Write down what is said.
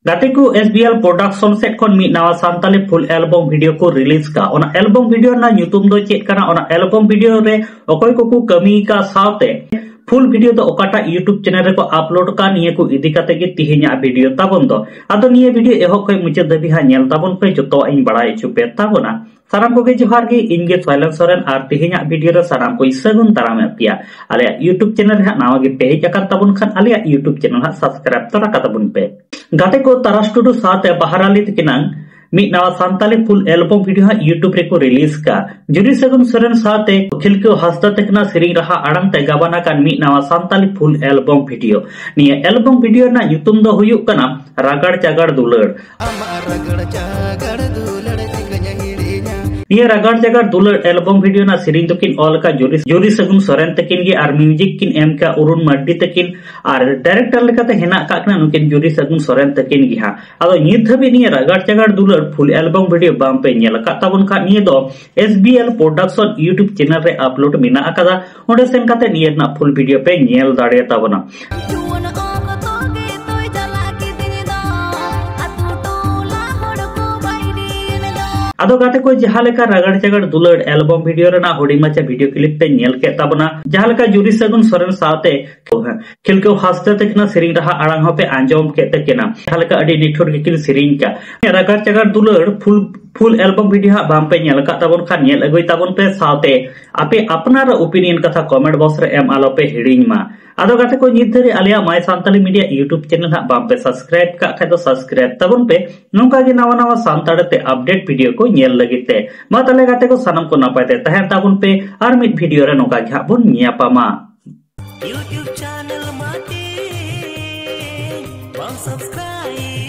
गाते को SBL production set खन मी नावा सांताली फुल एल्बम वीडियो को रिलीज का ओना एल्बम वीडियो ना यूट्यूब दो चेक करना ओना एल्बम वीडियो रे ओकोय को कमी का साथे फुल वीडियो तो ओकाटा यूट्यूब चैनल रे को अपलोड का निये को इदी काते गे तिहिना वीडियो ताबन दो आदो निये वीडियो एहो खय मुचे दबी हा नेल ताबन पे जतो इन बड़ाई चुपे ताबना साराम को गे जोहार गे इनगे साइलेंस सोरेन आर तिहिना वीडियो रे साराम को सगुन ताराम पिया आले यूट्यूब चैनल रे नावा गे पेज अकन ताबन खान आले यूट्यूब चैनल हा सब्सक्राइब तोरा का ताबन पे गाते को तारास टुडू साथे बहाराली तकिनांग मिट नावा Santali full album video YouTube रे को रिलीज का जुरी सगुन सोरेन साथे खिलको हस्ता तकना सिरिंग रहा आड़ंग ते गाबाना कान मिट नावा सांताली फुल एल्बम वीडियो निये एल्बम वीडियो ना युतुम दो हुयुक कना रागड़ चागड़ दुलड़ निये रागड़ चागड़ दुलड़ एल्बम वीडियो ना सिरिंग तकिन ऑल का जुरी सगुन सोरेन तकिन गे आर म्यूजिक किन एम का उरुन मड्डी तकिन आर डायरेक्टर लेकाते हेना काकना नुकिन जुरी सगुन सोरेन तकिन गे हा आदो नित धबी निये रागड़ Jakhar दुलड़ full album video balm पे नेल का ताबन का निये दो SBL प्रोडक्शन यूट्यूब चैनल रे अपलोड मिना अकादा ओंडे सेन काते निये ना फुल वीडियो पे नेल दाड़े ताबना आदो गाते को जहां लेका रागड़ चागड़ दुलड़ एल्बम वीडियो रे ना होडी माचा वीडियो क्लिप पे नेल के ताबना जहां लेका जुरी सगुन सोरेन साथे खिलको हस्ते तकना सिरिंग रहा आड़ांग हो पे आंजोम के तकना जहां लेका अडी निठोर के किन सिरिंग का रागड़ Jakhar दुलड़ full album video balm पे नेल का ताबन खा नेल अगुई ताबन पे साथे आपे अपनार ओपिनियन कथा कमेंट बॉक्स रे एम आलो पे हिडिंग मा आदो गाते को नित धरे Alia my Santali media YouTube channel हा बाम पे सब्सक्राइब का खाय तो सब्सक्राइब ताबन पे नोका गे नावा नावा सांताड़ ते अपडेट वीडियो को नेल लगिते मा तले गाते को सनम को नापाय ते तहे ताबन पे आर मिट वीडियो रे नोका गे बन न्यापामा YouTube चैनल माटे बाम सब्सक्राइब